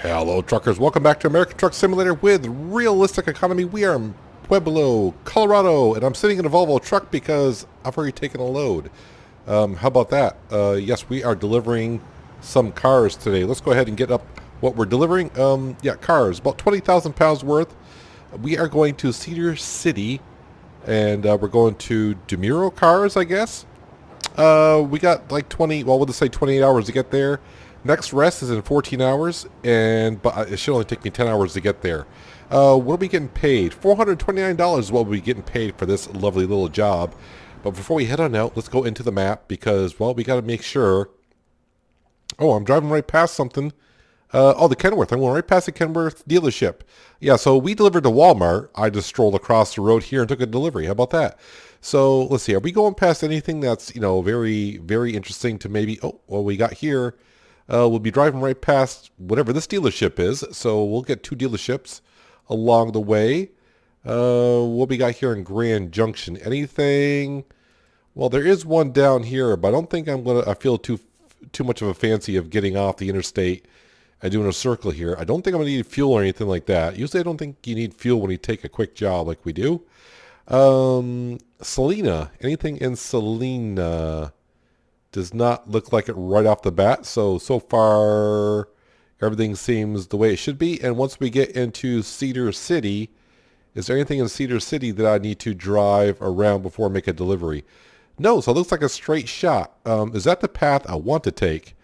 Hello truckers, welcome back to American Truck Simulator with realistic economy. We are in Pueblo, Colorado, and I'm sitting in a Volvo truck because I've already taken a load. How about that? Yes, we are delivering some cars today. Let's go ahead and get up what we're delivering. Yeah, cars, about 20,000 pounds worth. We are going to Cedar City, and we're going to Demuro Cars, I guess. We got like 20, well, we'll just say 28 hours to get there. Next rest is in 14 hours, but it should only take me 10 hours to get there. What are we getting paid? $429 is what we'll be getting paid for this lovely little job. But before we head on out, let's go into the map because, well, we got to make sure. Oh, I'm driving right past something. The Kenworth. I'm going right past the Kenworth dealership. Yeah, so we delivered to Walmart. I just strolled across the road here and took a delivery. How about that? So let's see. Are we going past anything that's, very, very interesting to maybe... Oh, well, we got here. We'll be driving right past whatever this dealership is. So we'll get two dealerships along the way. What we got here in Grand Junction? Anything? Well, there is one down here, but I don't think I feel too much of a fancy of getting off the interstate and doing a circle here. I don't think I'm going to need fuel or anything like that. Usually I don't think you need fuel when you take a quick job like we do. Salina. Anything in Salina? Does not look like it right off the bat. So far, everything seems the way it should be. And once we get into Cedar City, is there anything in Cedar City that I need to drive around before I make a delivery? No, so it looks like a straight shot. Is that the path I want to take?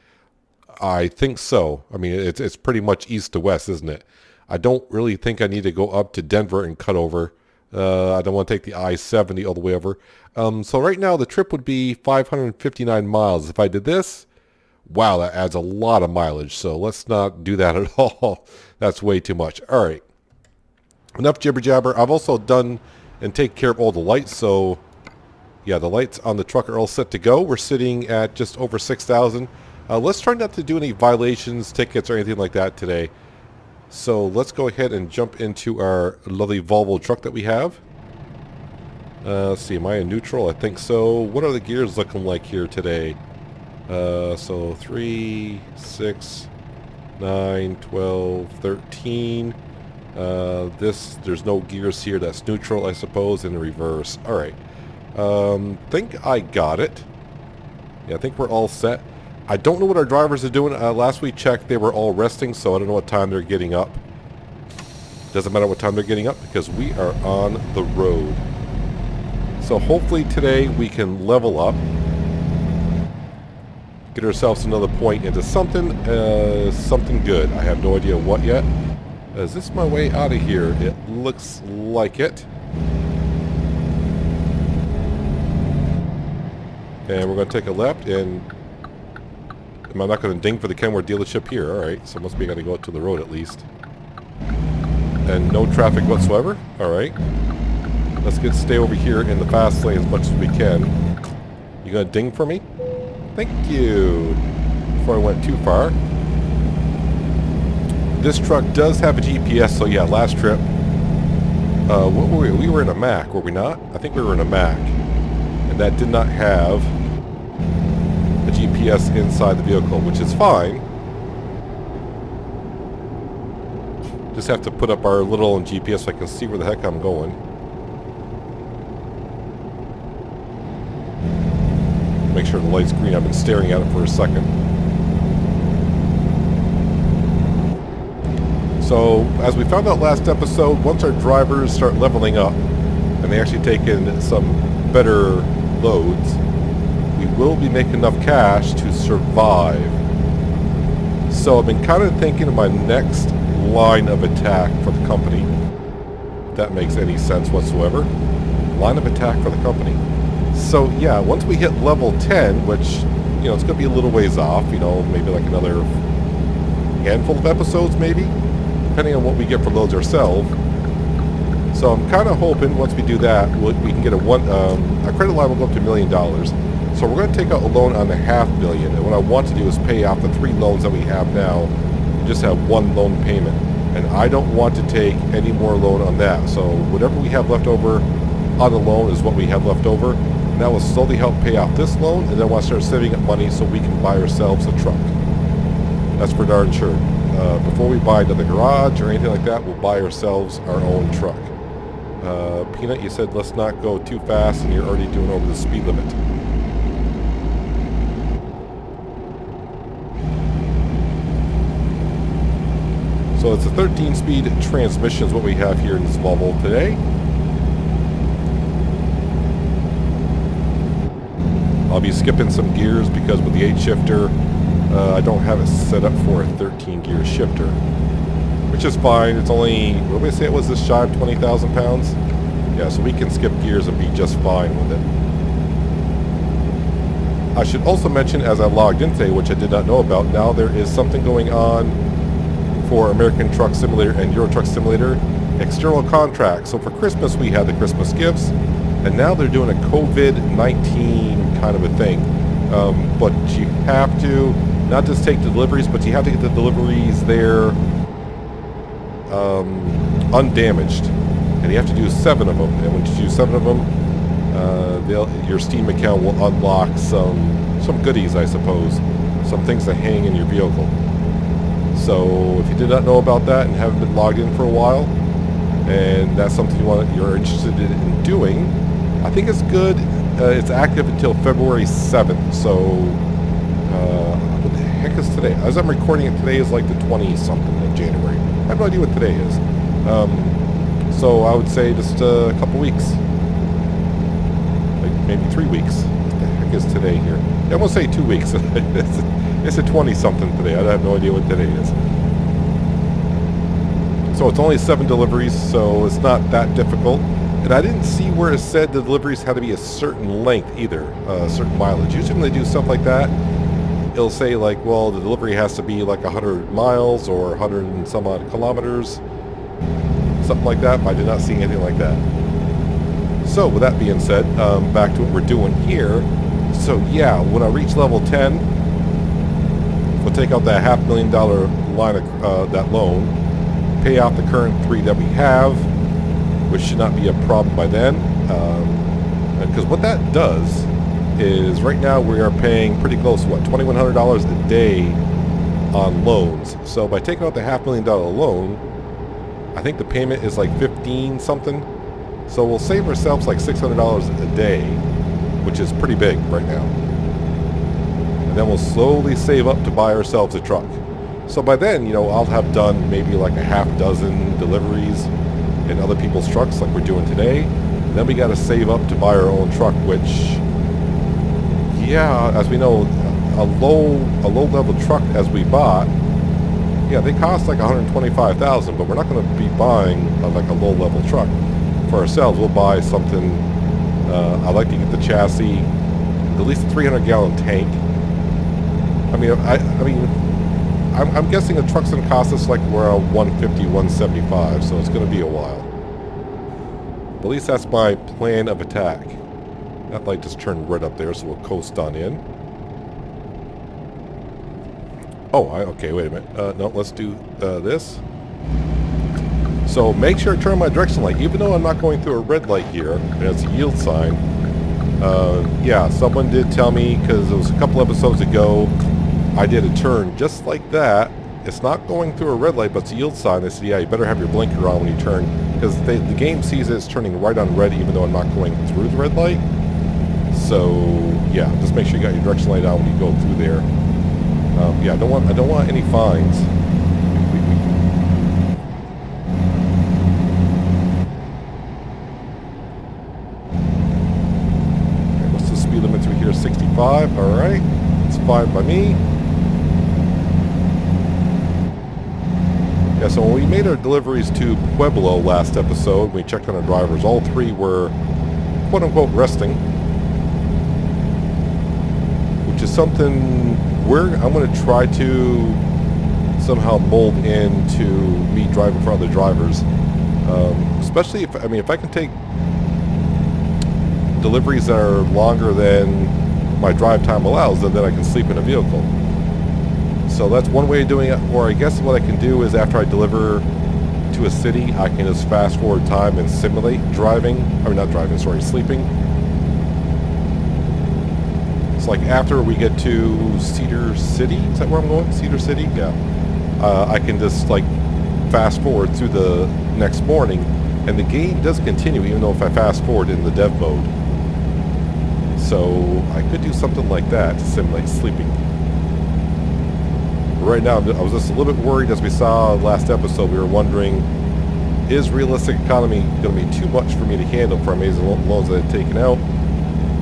I think so. I mean, it's pretty much east to west, isn't it? I don't really think I need to go up to Denver and cut over. I don't want to take the I-70 all the way over. So right now the trip would be 559 miles. If I did this, wow, that adds a lot of mileage. So let's not do that at all. That's way too much. All right. Enough jibber jabber. I've also done and taken care of all the lights. So yeah, the lights on the truck are all set to go. We're sitting at just over 6,000. Let's try not to do any violations, tickets, or anything like that today. So let's go ahead and jump into our lovely Volvo truck that we have. Let's see, am I in neutral? I think so. What are the gears looking like here today? So 3, 6, 9, 12, 13. There's no gears here. That's neutral, I suppose, in reverse. All right. Think I got it. Yeah, I think we're all set. I don't know what our drivers are doing. Last we checked, they were all resting, so I don't know what time they're getting up. Doesn't matter what time they're getting up because we are on the road. So hopefully today we can level up, get ourselves another point into something good. I have no idea what yet. Is this my way out of here? It looks like it. And we're going to take a left, and I'm not going to ding for the Kenworth dealership here. Alright, so must be going to go out to the road at least. And no traffic whatsoever. Alright. Let's stay over here in the fast lane as much as we can. You going to ding for me? Thank you. Before I went too far. This truck does have a GPS, so yeah, last trip. What were we? We were in a Mack, were we not? I think we were in a Mack. And that did not have a GPS inside the vehicle, which is fine. Just have to put up our little GPS so I can see where the heck I'm going. Make sure the light's green. I've been staring at it for a second. So, as we found out last episode, once our drivers start leveling up and they actually take in some better loads, we will be making enough cash to survive. So I've been kind of thinking of my next line of attack for the company, if that makes any sense whatsoever. Line of attack for the company. So yeah, once we hit level 10, which, it's going to be a little ways off, maybe like another handful of episodes maybe, depending on what we get for loads ourselves. So I'm kind of hoping once we do that, we can get a credit line will go up to $1 million. So we're going to take out a loan on the $500,000, and what I want to do is pay off the 3 loans that we have now and just have one loan payment. And I don't want to take any more loan on that. So whatever we have left over on the loan is what we have left over. And that will slowly help pay off this loan, and then we'll start saving up money so we can buy ourselves a truck. That's for darn sure. before we buy another garage or anything like that, we'll buy ourselves our own truck. Peanut, you said let's not go too fast, and you're already doing over the speed limit. So it's a 13-speed transmission is what we have here in this Volvo today. I'll be skipping some gears because with the 8-shifter, I don't have it set up for a 13-gear shifter, which is fine. It's only, what did we say it was, this shy of 20,000 pounds? Yeah, so we can skip gears and be just fine with it. I should also mention, as I logged in today, which I did not know about, now there is something going on for American Truck Simulator and Euro Truck Simulator external contracts. So for Christmas, we had the Christmas gifts, and now they're doing a COVID-19 kind of a thing. But you have to not just take deliveries, but you have to get the deliveries there undamaged, and you have to do 7 of them. And when you do 7 of them, your Steam account will unlock some goodies, I suppose, some things that hang in your vehicle. So if you did not know about that and haven't been logged in for a while, and that's something you're interested in doing, I think it's good. It's active until February 7th. So what the heck is today? As I'm recording it, today is like the 20-something of January. I have no idea what today is. So I would say just a couple weeks, like maybe 3 weeks. What the heck is today here? Yeah, I won't say 2 weeks. It's a 20-something today. I have no idea what today is. So it's only 7 deliveries, so it's not that difficult. And I didn't see where it said the deliveries had to be a certain length either, certain mileage. Usually when they do stuff like that, it'll say like, well, the delivery has to be like 100 miles or 100 and some odd kilometers, something like that, but I did not see anything like that. So with that being said, back to what we're doing here. So yeah, when I reach level 10, we'll take out that $500,000 line of that loan, pay off the current 3 that we have, which should not be a problem by then. Because what that does is right now we are paying pretty close to what, $2,100 a day on loans. So by taking out the $500,000 loan, I think the payment is like 15 something. So we'll save ourselves like $600 a day, which is pretty big right now. And then we'll slowly save up to buy ourselves a truck. So by then, you know, I'll have done maybe like a half dozen deliveries in other people's trucks like we're doing today. And then we got to save up to buy our own truck, which, yeah, as we know, a low level truck as we bought, yeah, they cost like $125,000, but we're not going to be buying like a low level truck for ourselves. We'll buy something. I like to get the chassis, at least a 300-gallon tank. I'm guessing the truck's going to cost us like around $150, $175, so it's going to be a while. But at least that's my plan of attack. That light just turned red up there, so we'll coast on in. Oh, okay, wait a minute. No, let's do this. So make sure to turn my direction light, even though I'm not going through a red light here, and it's a yield sign. Yeah, someone did tell me, because it was a couple episodes ago, I did a turn just like that. It's not going through a red light, but it's a yield sign. They said, yeah, you better have your blinker on when you turn, because the game sees it's turning right on red, even though I'm not going through the red light. So yeah, just make sure you got your direction light on when you go through there. Yeah, I don't want any fines. Okay, what's the speed limit through here? 65. All right, it's fine by me. Yeah, so when we made our deliveries to Pueblo last episode, we checked on our drivers. All 3 were quote-unquote resting, which is something I'm going to try to somehow mold into me driving for other drivers. Especially if I can take deliveries that are longer than my drive time allows, then I can sleep in a vehicle. So that's one way of doing it. Or I guess what I can do is after I deliver to a city, I can just fast forward time and simulate driving. Not driving, sorry, sleeping. It's like after we get to Cedar City. Is that where I'm going? Cedar City? Yeah. I can just like fast forward through the next morning, and the game does continue even though if I fast forward in the dev mode. So I could do something like that to simulate sleeping. But right now I was just a little bit worried, as we saw last episode. We were wondering, is realistic economy going to be too much for me to handle for amazing loans that I've taken out?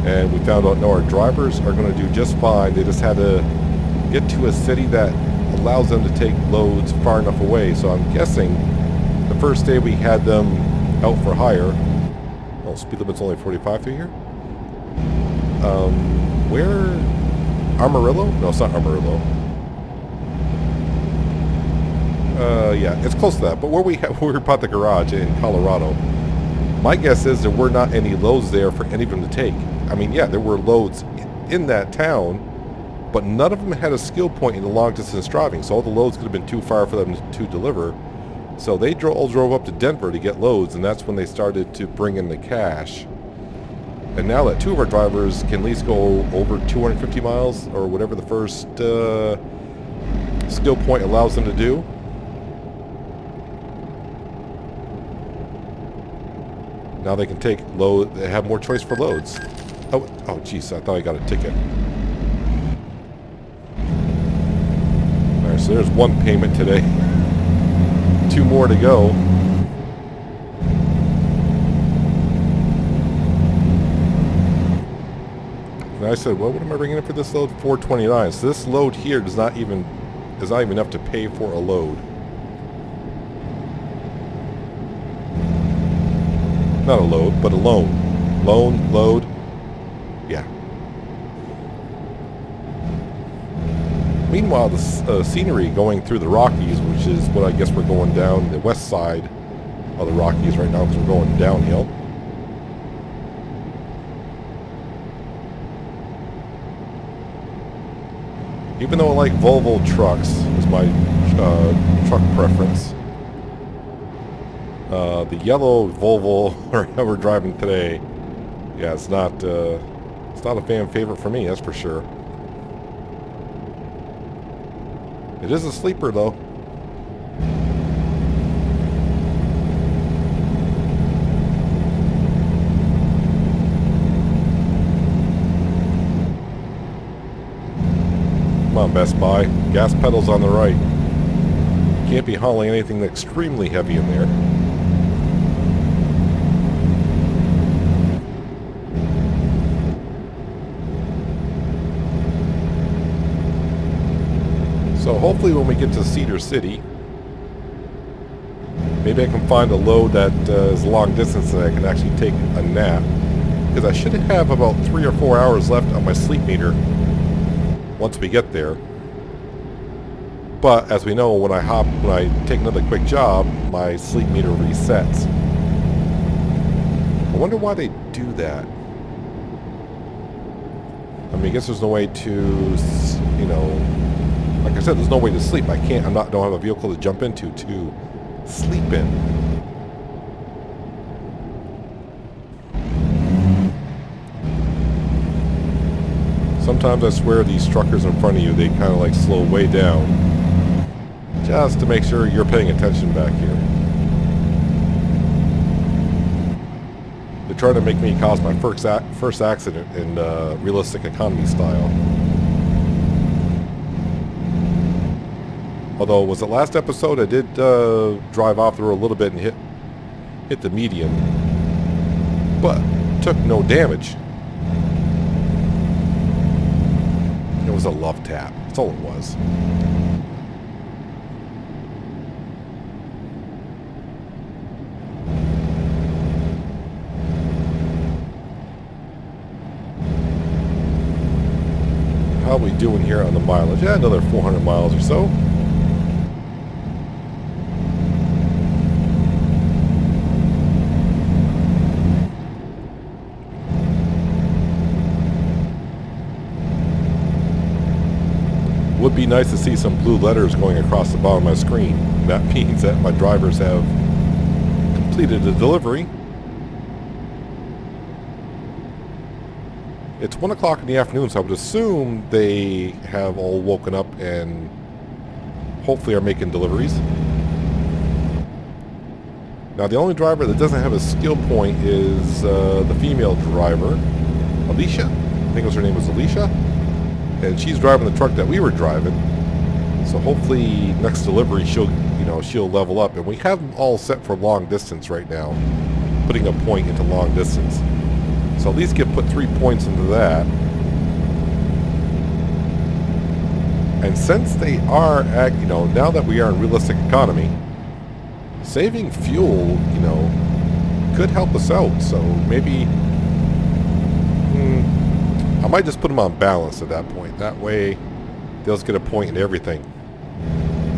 And we found out, no, our drivers are going to do just fine. They just had to get to a city that allows them to take loads far enough away. So I'm guessing the first day we had them out for hire. Oh, speed limit's only 45 through here. Where? Amarillo? No, it's not Amarillo. Yeah, it's close to that. But where we bought the garage in Colorado, my guess is there were not any loads there for any of them to take. I mean, yeah, there were loads in that town, but none of them had a skill point in the long distance driving, so all the loads could have been too far for them to deliver. So they all drove up to Denver to get loads, and that's when they started to bring in the cash. And now that two of our drivers can at least go over 250 miles, or whatever the first skill point allows them to do, now they can take load. They have more choice for loads. Oh, jeez, I thought I got a ticket. Alright, so there's one payment today. 2 more to go. And I said, well, what am I bringing in for this load? $4.29. So this load here is not even enough to pay for a load. Not a load, but a loan. Load. Yeah. Meanwhile, the scenery going through the Rockies, which is what I guess we're going down the west side of the Rockies right now because we're going downhill. Even though I like Volvo trucks, is my truck preference. The yellow Volvo we're driving today, yeah, it's not a fan favorite for me, that's for sure. It is a sleeper though. Come on, Best Buy. Gas pedals on the right. Can't be hauling anything extremely heavy in there. So hopefully when we get to Cedar City, maybe I can find a load that is long distance that I can actually take a nap. Because I should have about 3 or 4 hours left on my sleep meter once we get there. But as we know, when I take another quick job, my sleep meter resets. I wonder why they do that. I mean, I guess there's no way to, you know, like I said, there's no way to sleep. I don't have a vehicle to jump into to sleep in. Sometimes I swear these truckers in front of you, they kind of like slow way down just to make sure you're paying attention back here. They're trying to make me cause my first accident in realistic economy style. Although, was it last episode I did drive off the road a little bit and hit the median, but took no damage. It was a love tap. That's all it was. How are we doing here on the mileage? Yeah, another 400 miles or so. Would be nice to see some blue letters going across the bottom of my screen. That means that my drivers have completed the delivery. It's 1 o'clock in the afternoon, so I would assume they have all woken up and hopefully are making deliveries. Now the only driver that doesn't have a skill point is the female driver, Alicia. I think her name was Alicia, and she's driving the truck that we were driving. So hopefully next delivery she'll level up, and we have them all set for long distance right now, putting a point into long distance. So at least put 3 points into that. And since they are at, now that we are in realistic economy, saving fuel, could help us out. So maybe I might just put them on balance at that point. That way they'll just get a point in everything.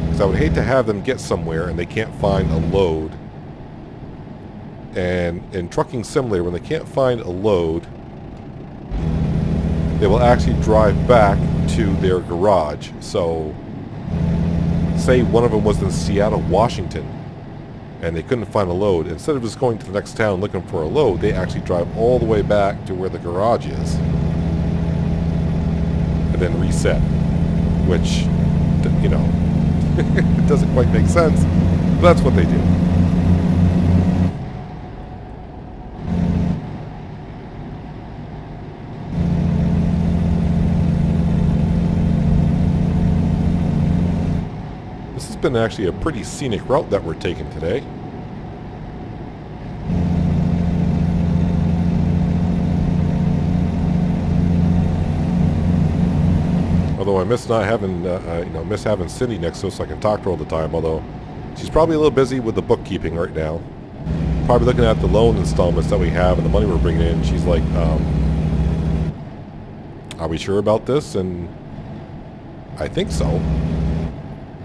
Because I would hate to have them get somewhere and they can't find a load. And in Trucking Simulator, when they can't find a load, they will actually drive back to their garage. So say one of them was in Seattle, Washington, and they couldn't find a load. Instead of just going to the next town looking for a load, they actually drive all the way back to where the garage is and then reset, which, it doesn't quite make sense, but that's what they do. This has been actually a pretty scenic route that we're taking today. Although I miss not having, miss having Cindy next to us so I can talk to her all the time. Although she's probably a little busy with the bookkeeping right now. Probably looking at the loan installments that we have and the money we're bringing in. She's like, are we sure about this? And I think so.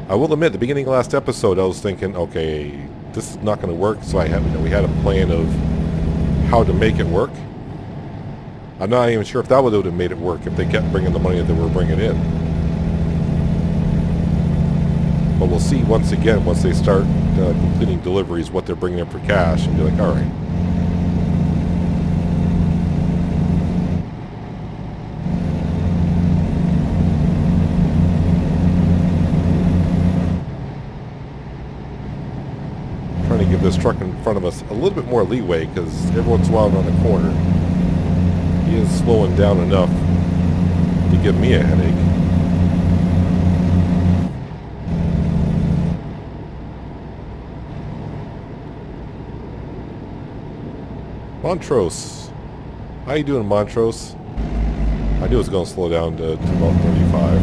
I will admit, the beginning of last episode, I was thinking, okay, this is not going to work. So we had a plan of how to make it work. I'm not even sure if that would have made it work if they kept bringing the money that they were bringing in. But we'll see once again, once they start completing deliveries, what they're bringing in for cash, and be like, all right. Trying to give this truck in front of us a little bit more leeway, because every once in a while on the corner, he is slowing down enough to give me a headache. Montrose. How you doing, Montrose? I knew it was going to slow down to about 35.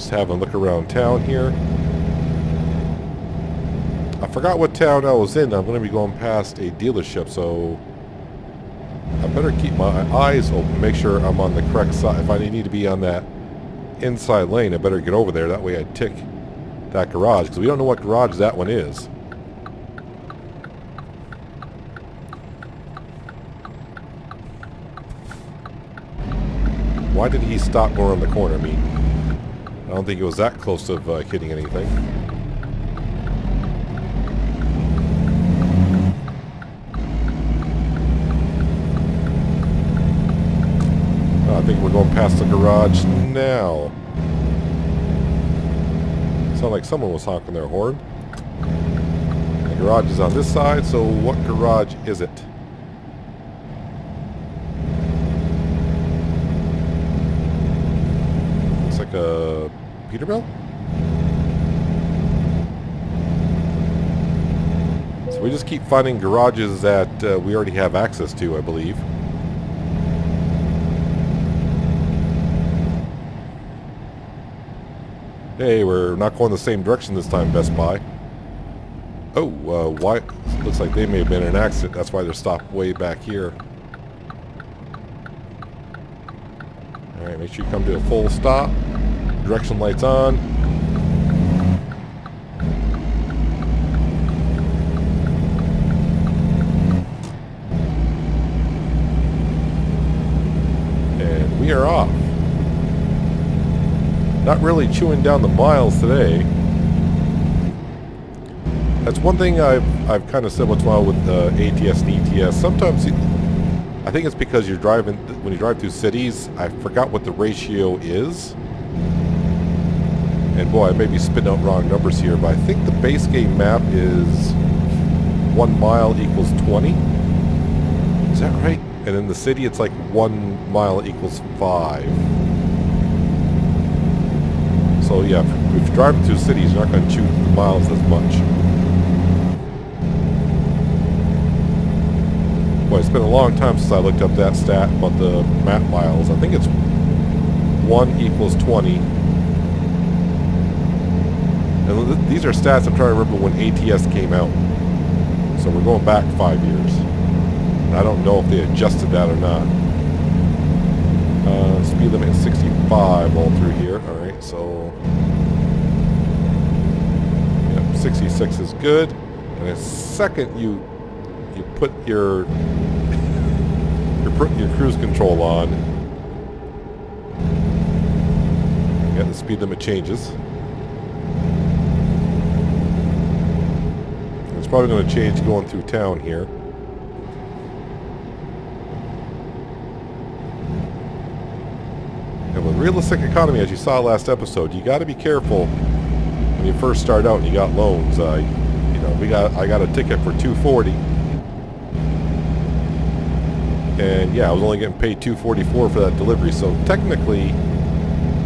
Having a look around town here. I forgot what town I was in. I'm going to be going past a dealership, so I better keep my eyes open, make sure I'm on the correct side. If I need to be on that inside lane, I better get over there. That way I tick that garage, because we don't know what garage that one is. Why did he stop going around the corner? I mean, I don't think it was that close of hitting anything. Oh, I think we're going past the garage now. Sounded like someone was honking their horn. The garage is on this side, so what garage is it? Looks like a Peterbilt? So we just keep finding garages that we already have access to, I believe. Hey, we're not going the same direction this time, Best Buy. Oh, why? Looks like they may have been in an accident. That's why they're stopped way back here. Alright, make sure you come to a full stop. Direction lights on. And we are off. Not really chewing down the miles today. That's one thing I've kind of said what's wrong with ATS and ETS. Sometimes I think it's because you're driving, when you drive through cities, I forgot what the ratio is. And boy, I may be spitting out wrong numbers here, but I think the base game map is 1 mile equals 20. Is that right? And in the city, it's like 1 mile equals 5. So yeah, if you're driving through cities, you're not going to chew the miles as much. Boy, it's been a long time since I looked up that stat about the map miles. I think it's 1 equals 20. And these are stats I'm trying to remember when ATS came out. So we're going back 5 years. And I don't know if they adjusted that or not. Speed limit is 65 all through here. Alright, so... Yep, 66 is good. And the second you put your cruise control on, yeah, the speed limit changes. It's probably going to change going through town here. And with realistic economy, as you saw last episode, you got to be careful when you first start out and you got loans. I got a ticket for $240. And yeah, I was only getting paid $244 for that delivery. So technically,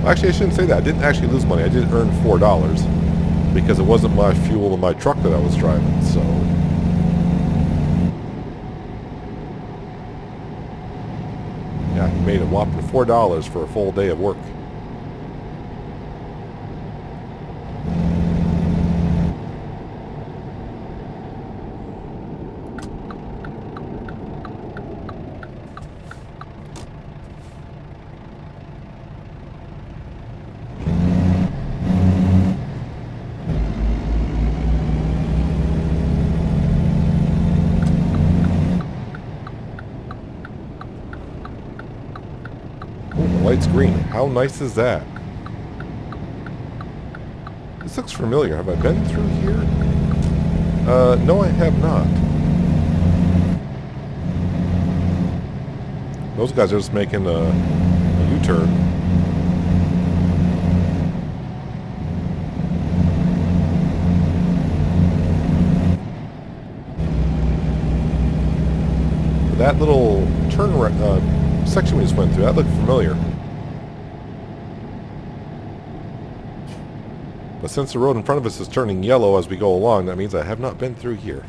actually I shouldn't say that. I didn't actually lose money. I did earn $4 because it wasn't my fuel in my truck that I was driving. So yeah, he made a whopping $4 for a full day of work. Light's green. How nice is that? This looks familiar. Have I been through here? No, I have not. Those guys are just making a U-turn. But that little turn section we just went through, that looked familiar. But since the road in front of us is turning yellow as we go along, that means I have not been through here.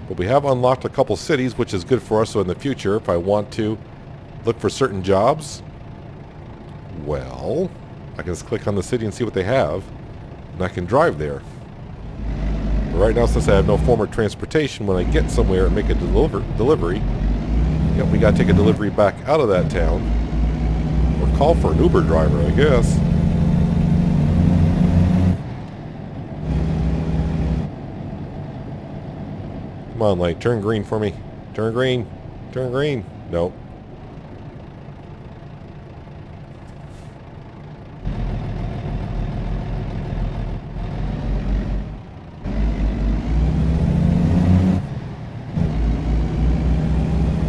But we have unlocked a couple cities, which is good for us. So in the future, if I want to look for certain jobs, well, I can just click on the city and see what they have, and I can drive there. But right now, since I have no form of transportation, when I get somewhere and make a delivery, yep, we got to take a delivery back out of that town. Or call for an Uber driver, I guess. Come on, light. Turn green for me. Turn green. Turn green. Nope.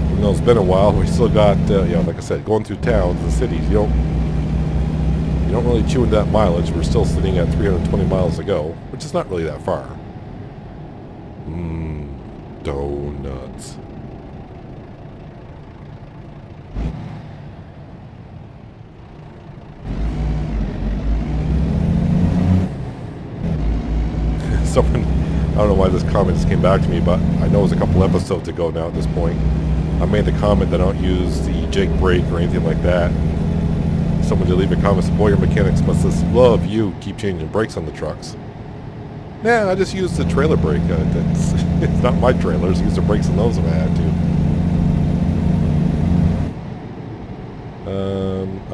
Even though it's been a while, we still got, like I said, going through towns and cities. You don't really chew into that mileage. We're still sitting at 320 miles to go, which is not really that far. Donuts. Someone, I don't know why this comment just came back to me, but I know it was a couple episodes ago now at this point. I made the comment that I don't use the Jake brake or anything like that. Someone did leave a comment, said, boy, your mechanics must just love you keep changing brakes on the trucks. Nah, I just use the trailer brake. It's not my trailers. I use the brakes on those if I had to.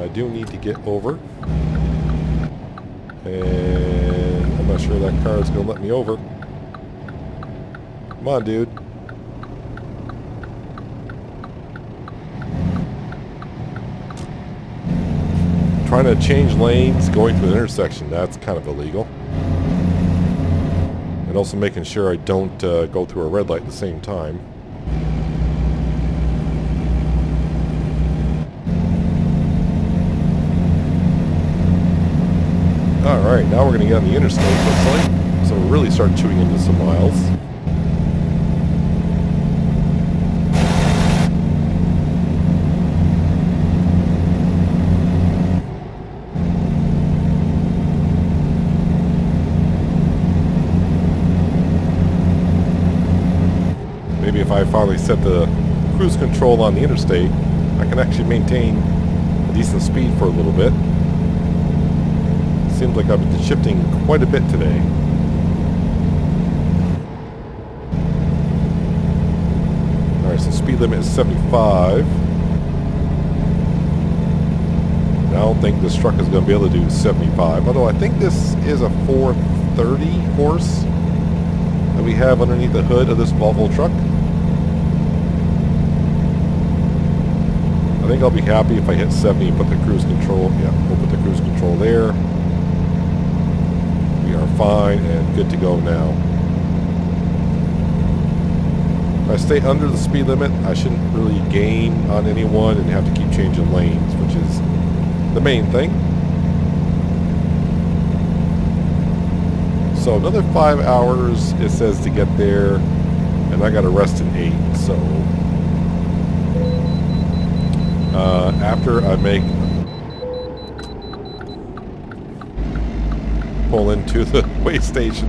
I do need to get over. And I'm not sure that car is going to let me over. Come on, dude. trying to change lanes going through the intersection, that's kind of illegal. And also making sure I don't go through a red light at the same time. Alright, now we're going to get on the interstate, looks like. So we'll really start chewing into some miles. Maybe if I finally set the cruise control on the interstate, I can actually maintain a decent speed for a little bit. Seems like I've been shifting quite a bit today. Alright, so speed limit is 75. I don't think this truck is going to be able to do 75, although I think this is a 430 horse that we have underneath the hood of this Volvo truck. I think I'll be happy if I hit 70 and put the cruise control. Yeah, we'll put the cruise control there. We are fine and good to go now. If I stay under the speed limit, I shouldn't really gain on anyone and have to keep changing lanes, which is the main thing. So another 5 hours, it says, to get there, and I got to rest in 8, so after I pull into the way station,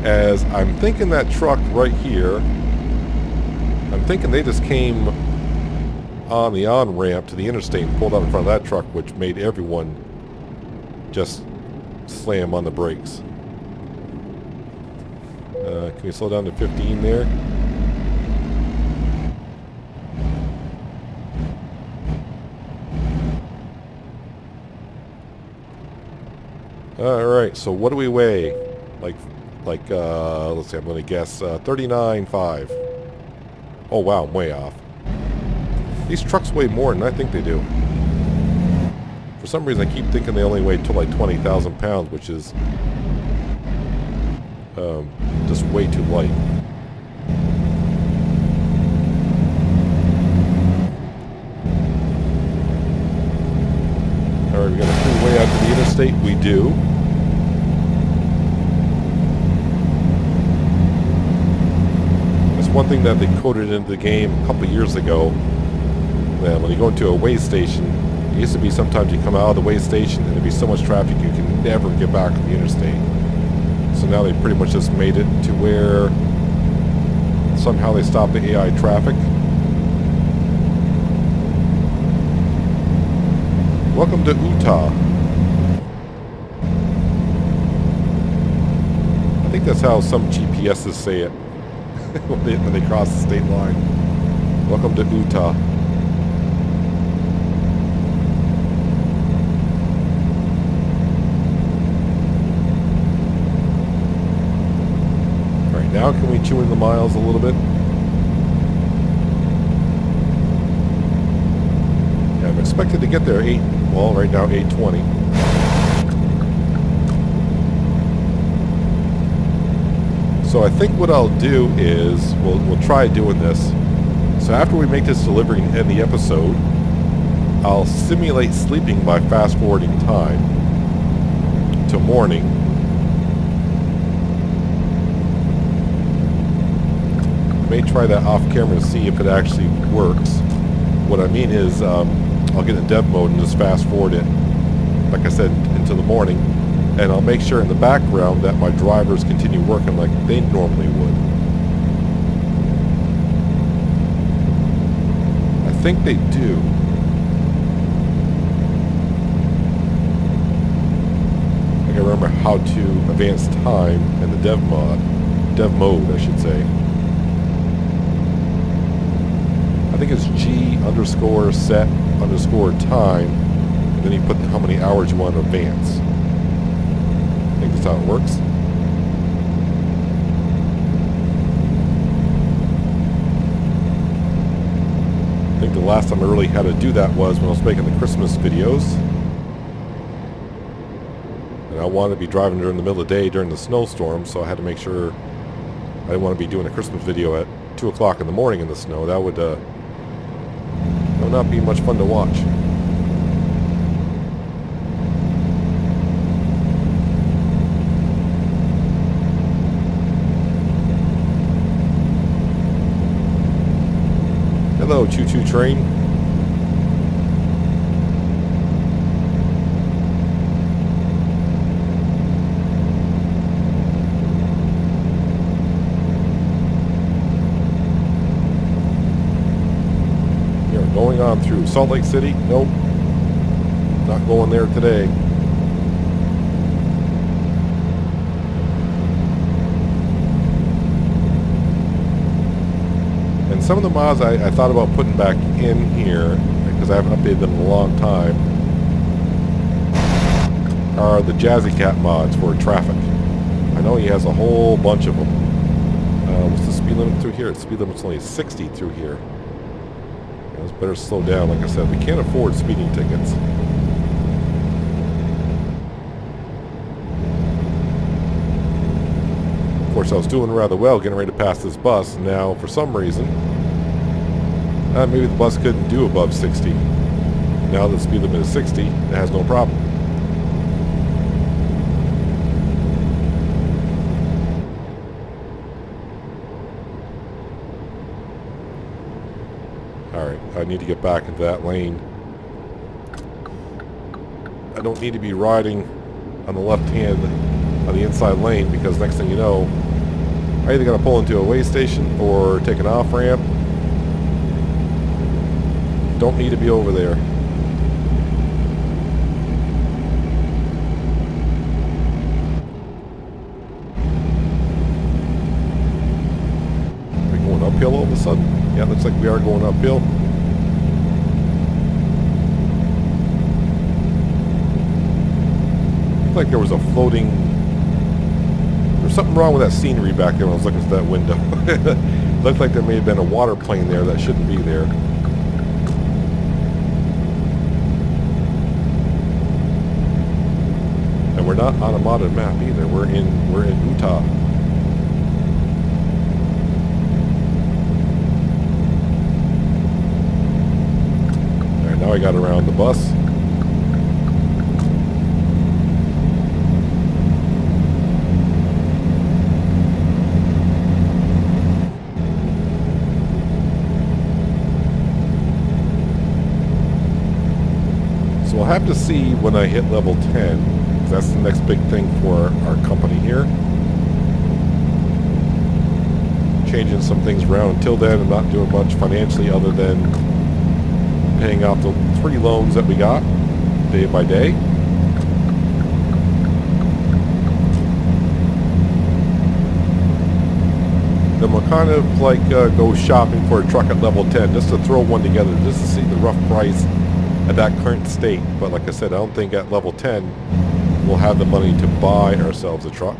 as I'm thinking that truck right here, I'm thinking they just came on the on-ramp to the interstate and pulled out in front of that truck, which made everyone just slam on the brakes. Can we slow down to 15 there? Alright, so what do we weigh? Let's see, I'm going to guess 39.5. Oh wow, I'm way off. These trucks weigh more than I think they do. For some reason I keep thinking they only weigh till like 20,000 pounds, which is just way too light. Alright, we got a freeway out to the interstate. We do. That's one thing that they coded into the game a couple years ago. That when you go into a way station, it used to be sometimes you come out of the way station and there'd be so much traffic you can never get back on the interstate. So now they pretty much just made it to where somehow they stop the AI traffic. Welcome to Utah. I think that's how some GPSs say it when they cross the state line. Welcome to Utah. Alright, now can we chew in the miles a little bit? Yeah, I'm expected to get there right now 8:20. So I think what I'll do is we'll try doing this. So after we make this delivery and end the episode, I'll simulate sleeping by fast forwarding time to morning. I may try that off camera to see if it actually works. What I mean is I'll get in dev mode and just fast forward it, like I said, into the morning, and I'll make sure in the background that my drivers continue working like they normally would. I think they do. I can remember how to advance time in the dev mode, I should say. I think it's G_set_time, and then you put how many hours you want to advance. I think that's how it works. I think the last time I really had to do that was when I was making the Christmas videos. And I wanted to be driving during the middle of the day during the snowstorm, so I had to make sure I didn't want to be doing a Christmas video at 2 o'clock in the morning in the snow. That would not be much fun to watch. Hello, choo-choo train. We are going on through Salt Lake City. Nope. Not going there today. And some of the mods I thought about putting back in here, because I haven't updated them in a long time, are the Jazzy Cat mods for traffic. I know he has a whole bunch of them. What's the speed limit through here? The speed limit's only 60 through here. Yeah, it's better slow down. Like I said, we can't afford speeding tickets. Of course, I was doing rather well getting ready to pass this bus. Now, for some reason, maybe the bus couldn't do above 60. Now that the speed limit is 60, it has no problem. Alright, I need to get back into that lane. I don't need to be riding on the left hand on the inside lane, because next thing you know, I either got to pull into a way station or take an off ramp. Don't need to be over there. Are we going uphill all of a sudden? Yeah, looks like we are going uphill. Looked like there was a floating... There's something wrong with that scenery back there when I was looking through that window. Looked like there may have been a water plane there that shouldn't be there. And we're not on a modded map either. We're in Utah. Alright, now I got around the bus. So we'll have to see when I hit level 10. That's the next big thing for our company here. Changing some things around. Until then, I'm not doing much financially other than paying off the 3 loans that we got day by day. Then we'll kind of like go shopping for a truck at level 10 just to throw one together, just to see the rough price at that current state. But like I said, I don't think at level 10 we'll have the money to buy ourselves a truck.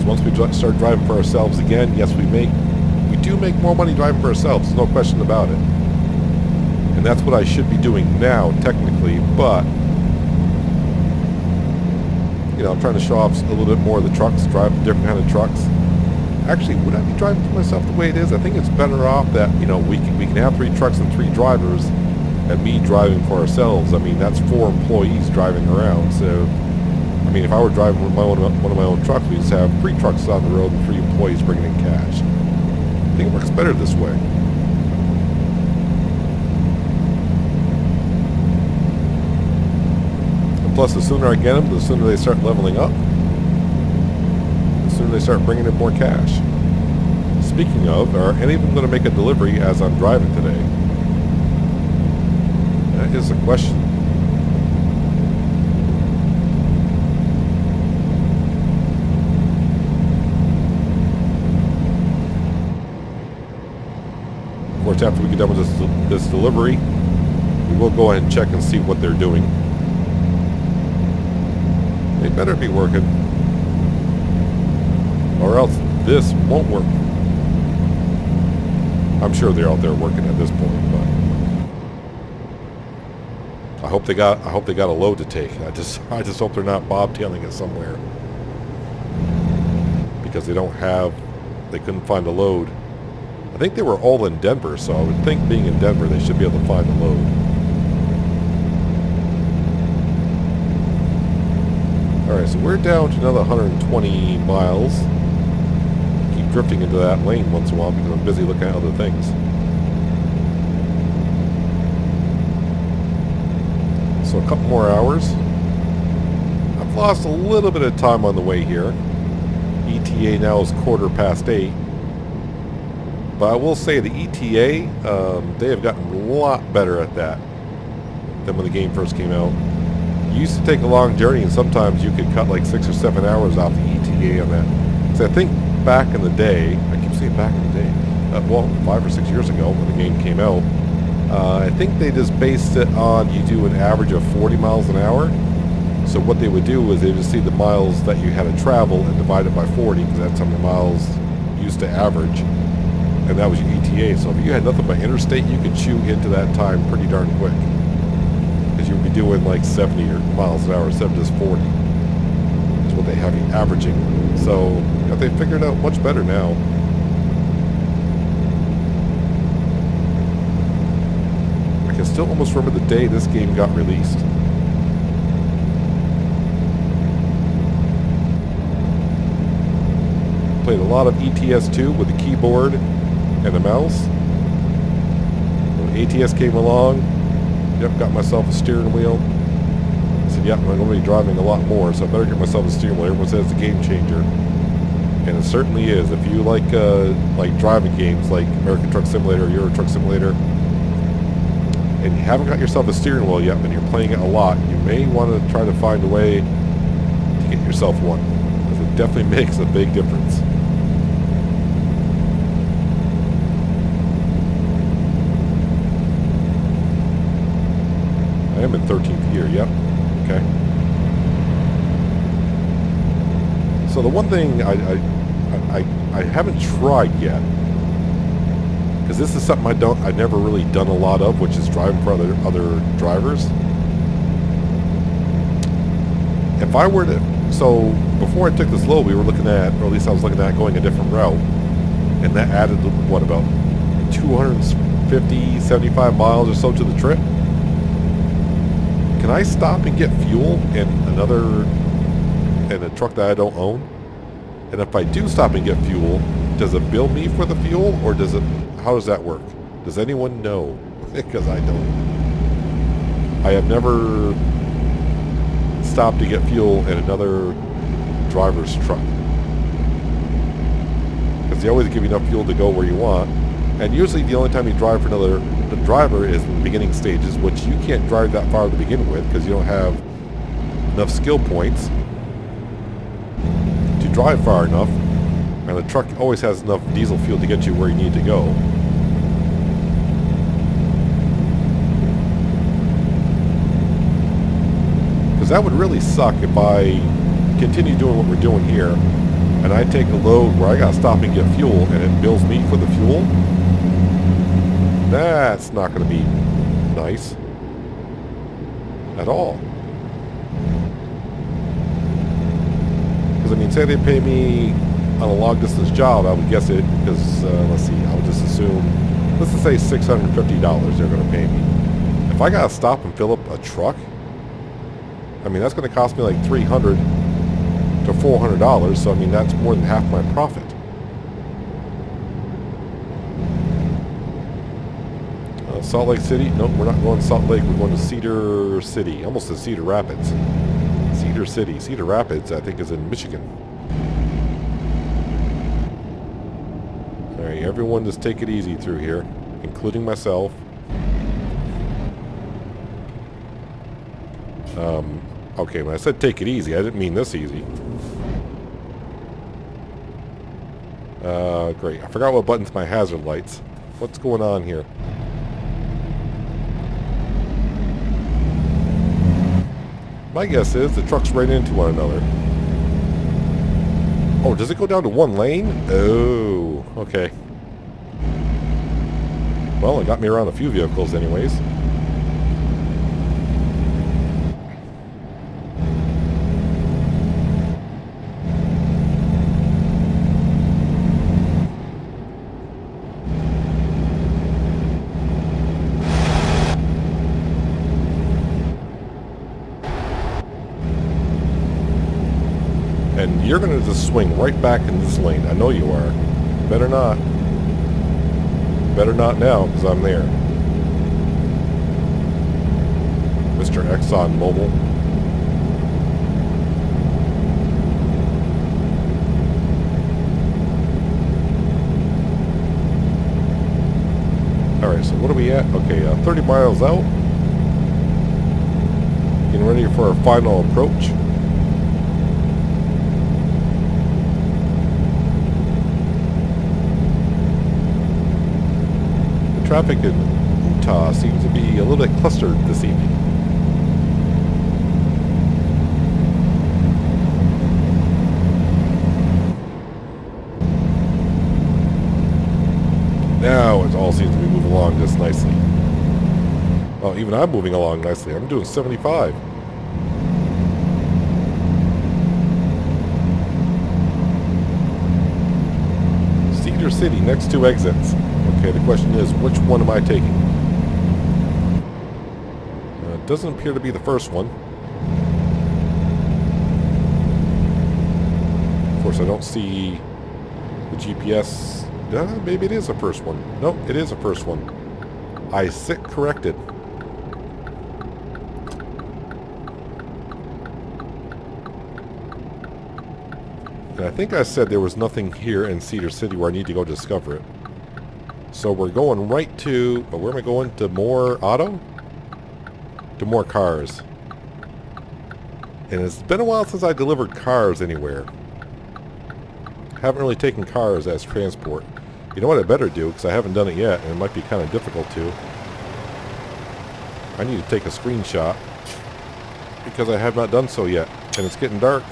So once we start driving for ourselves again, yes, we do make more money driving for ourselves. There's no question about it. And that's what I should be doing now, technically, but you know, I'm trying to show off a little bit more of the trucks, drive different kind of trucks. Actually, would I be driving for myself the way it is? I think it's better off that, you know, we can have 3 trucks and 3 drivers, and me driving for ourselves. I mean, that's 4 employees driving around. So, I mean, if I were driving with one of my own trucks, we'd just have 3 trucks on the road and 3 employees bringing in cash. I think it works better this way. Plus, the sooner I get them, the sooner they start leveling up. The sooner they start bringing in more cash. Speaking of, are any of them going to make a delivery as I'm driving today? That is a question. Of course, after we get done with this delivery, we will go ahead and check and see what they're doing. They better be working. or else this won't work. I'm sure they're out there working at this point, but I hope they got a load to take. I just hope they're not bobtailing it somewhere, because they couldn't find a load. I think they were all in Denver, so I would think being in Denver they should be able to find a load. Alright, so we're down to another 120 miles. Keep drifting into that lane once in a while because I'm busy looking at other things. So a couple more hours. I've lost a little bit of time on the way here. ETA now is 8:15. But I will say the ETA, they have gotten a lot better at that than when the game first came out. You used to take a long journey, and sometimes you could cut like 6 or 7 hours off the ETA on that. So I think back in the day, I keep saying back in the day, well, 5 or 6 years ago when the game came out, I think they just based it on you do an average of 40 miles an hour. So what they would do is they would just see the miles that you had to travel and divide it by 40, because that's how many miles you used to average. And that was your ETA. So if you had nothing but interstate, you could chew into that time pretty darn quick. Because you would be doing like 70 miles an hour instead of just 40. Is what they have you averaging. So they figured out much better now. I can still almost remember the day this game got released. Played a lot of ETS2 with the keyboard and the mouse. When ATS came along, got myself a steering wheel. I said, I'm going to be driving a lot more, so I better get myself a steering wheel. Everyone says it's a game changer. And it certainly is. If you like driving games like American Truck Simulator or Euro Truck Simulator, and you haven't got yourself a steering wheel yet, and you're playing it a lot, you may want to try to find a way to get yourself one. Because it definitely makes a big difference. I am in 13th year, yep. Okay. So the one thing I haven't tried yet, because this is something I've never really done a lot of, which is driving for other drivers. If I were to, so before I took this load, we were looking at, or at least I was looking at going a different route, and that added what, about 250, 75 miles or so to the trip. Can I stop and get fuel in a truck that I don't own? And if I do stop and get fuel, does it bill me for the fuel, or how does that work? Does anyone know? Because I don't. I have never stopped to get fuel in another driver's truck. Because they always give you enough fuel to go where you want. And usually the only time you drive for the driver is in the beginning stages, which you can't drive that far to begin with because you don't have enough skill points to drive far enough, and the truck always has enough diesel fuel to get you where you need to go. Because that would really suck if I continue doing what we're doing here and I take a load where I gotta stop and get fuel and it bills me for the fuel. That's not going to be nice at all. Because, I mean, say they pay me on a long distance job, I would guess it, because, let's see, I would just assume, let's just say $650 they're going to pay me. If I got to stop and fill up a truck, I mean, that's going to cost me like $300 to $400, so, I mean, that's more than half my profit. Salt Lake City? Nope, we're not going to Salt Lake. We're going to Cedar City. Almost to Cedar Rapids. Cedar City. Cedar Rapids, I think, is in Michigan. Alright, everyone just take it easy through here, including myself. Okay, when I said take it easy, I didn't mean this easy. Great. I forgot what button's my hazard lights. What's going on here? My guess is the trucks ran into one another. Oh, does it go down to one lane? Oh, okay. Well, it got me around a few vehicles anyways. And you're going to just swing right back in this lane. I know you are. Better not. Better not now, because I'm there. Mr. Exxon Mobil. Alright, so what are we at? Okay, 30 miles out. Getting ready for our final approach. Traffic in Utah seems to be a little bit clustered this evening. Now it all seems to be moving along just nicely. Well, even I'm moving along nicely. I'm doing 75. Cedar City, next two exits. Okay, the question is, which one am I taking? It doesn't appear to be the first one. Of course, I don't see the GPS. Maybe it is the first one. Nope, it is the first one. I sit corrected. And I think I said there was nothing here in Cedar City where I need to go discover it. So we're going right to, where am I going? To more auto? To more cars. And it's been a while since I delivered cars anywhere. Haven't really taken cars as transport. You know what I better do, because I haven't done it yet, and it might be kind of difficult to. I need to take a screenshot, because I have not done so yet. And it's getting dark.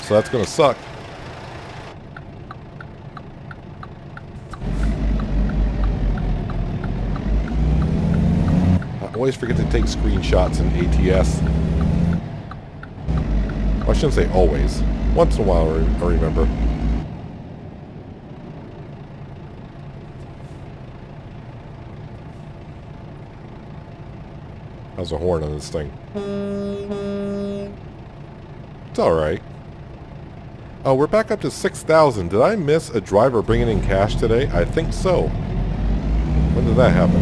So that's going to suck. I always forget to take screenshots in ATS. Well, I shouldn't say always. Once in a while I remember. How's a horn on this thing? It's alright. Oh, we're back up to 6,000. Did I miss a driver bringing in cash today? I think so. When did that happen?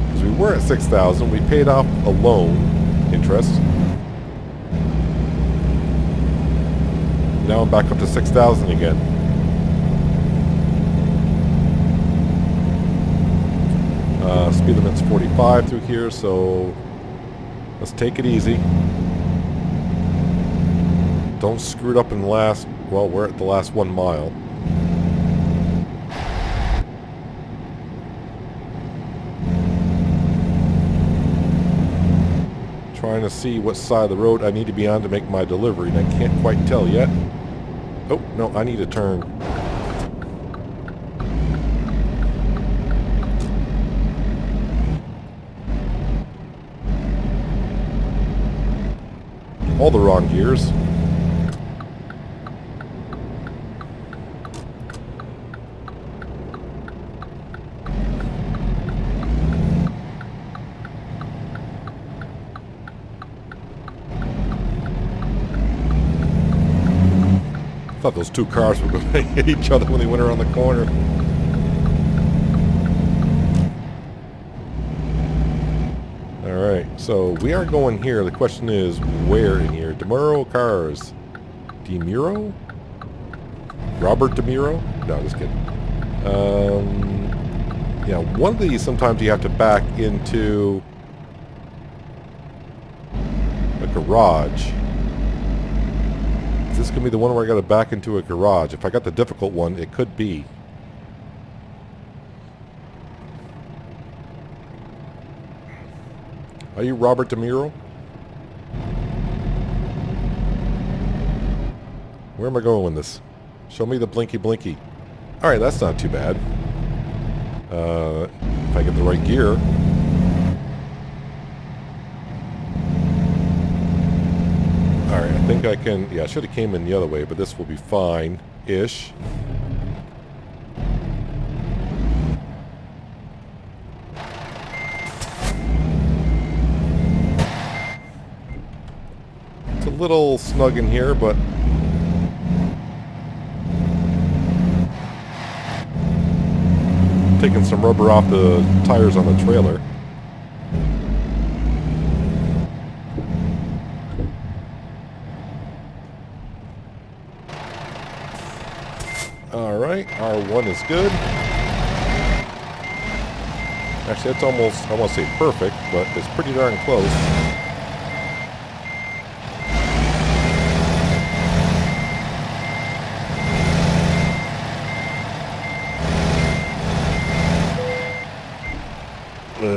Because we were at 6,000. We paid off a loan interest. Now I'm back up to 6,000 again. Speed limit's 45 through here, so let's take it easy. Don't screw it up in the last, well, we're at the last 1 mile. Trying to see what side of the road I need to be on to make my delivery, and I can't quite tell yet. Oh, no, I need to turn. All the wrong gears. I thought those two cars were going to hit each other when they went around the corner. Alright, so we are going here. The question is, where in here? DeMuro Cars. DeMuro? Robert DeMuro? No, just kidding. Yeah, one of these sometimes you have to back into a garage. Is this going to be the one where I got to back into a garage? If I got the difficult one, it could be. Are you Robert DeMuro? Where am I going with this? Show me the blinky blinky. Alright, that's not too bad. If I get the right gear. Alright, I think I can... Yeah, I should have came in the other way, but this will be fine-ish. It's a little snug in here, but... Taking some rubber off the tires on the trailer. Alright, R1 is good. Actually, that's almost, I won't say perfect, but it's pretty darn close.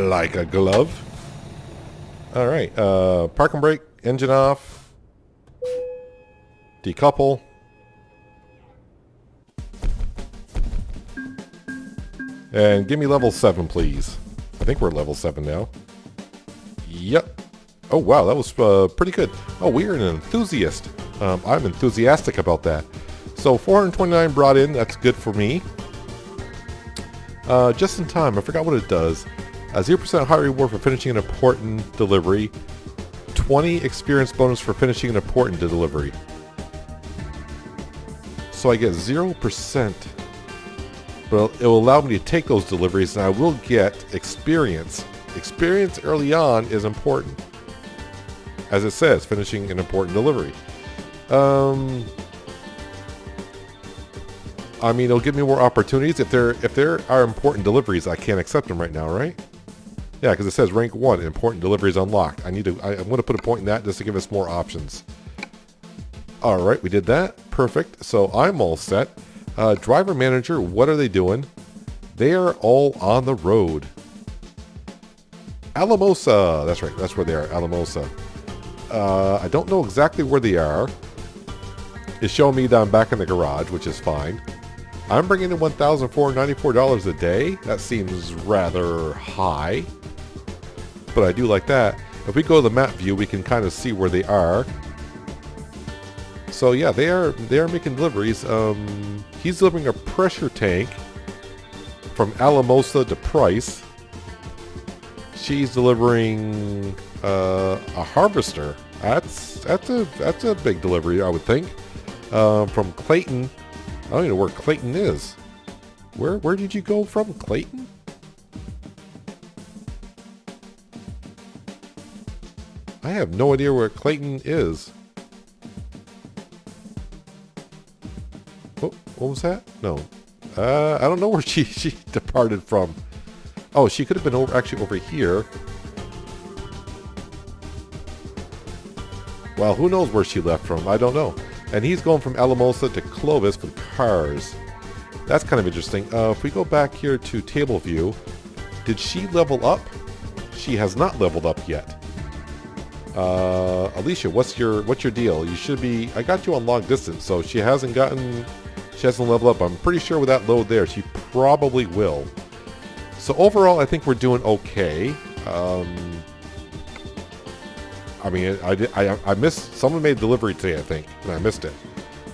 Like a glove. Alright, park and brake, engine off. Decouple. And give me level 7, please. I think we're at level 7 now. Yep. Oh, wow, that was pretty good. Oh, we're an enthusiast. I'm enthusiastic about that. So 429 brought in. That's good for me. Just in time. I forgot what it does. A 0% high reward for finishing an important delivery. 20 experience bonus for finishing an important delivery. So I get 0%. But it will allow me to take those deliveries and I will get experience. Experience early on is important. As it says, finishing an important delivery. I mean, it'll give me more opportunities. If there are important deliveries, I can't accept them right now, right? Yeah, because it says rank 1, important deliveries unlocked. I'm going to put a point in that just to give us more options. Alright, we did that. Perfect. So I'm all set. Driver manager, what are they doing? They are all on the road. Alamosa. That's right. That's where they are. Alamosa. I don't know exactly where they are. It's showing me that I'm back in the garage, which is fine. I'm bringing in $1,494 a day. That seems rather high. But I do like that. If we go to the map view, we can kind of see where they are. So yeah, they are making deliveries. He's delivering a pressure tank from Alamosa to Price. She's delivering a harvester. That's a big delivery, I would think. From Clayton. I don't even know where Clayton is. Where did you go from, Clayton? I have no idea where Clayton is. Oh, what was that? No. I don't know where she departed from. Oh, she could have been actually over here. Well, who knows where she left from? I don't know. And he's going from Alamosa to Clovis with cars. That's kind of interesting. If we go back here to table view, did she level up? She has not leveled up yet. Alicia, what's your deal? You should be. I got you on long distance, so she hasn't leveled up. I'm pretty sure with that load there, she probably will. So overall, I think we're doing okay. I mean, I missed. Someone made delivery today, I think, and I missed it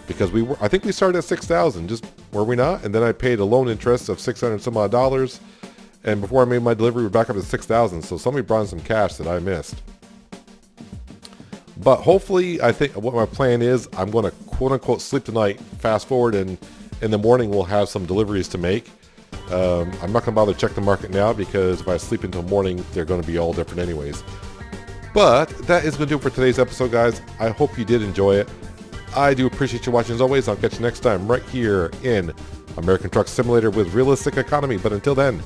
because I think we started at 6,000. Just were we not? And then I paid a loan interest of $600 some odd dollars, and before I made my delivery, we're back up to 6,000. So somebody brought in some cash that I missed. But hopefully, I think what my plan is, I'm going to quote-unquote sleep tonight, fast forward, and in the morning we'll have some deliveries to make. I'm not going to bother to check the market now because if I sleep until morning, they're going to be all different anyways. But that is going to do it for today's episode, guys. I hope you did enjoy it. I do appreciate you watching as always. I'll catch you next time right here in American Truck Simulator with Realistic Economy. But until then,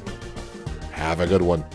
have a good one.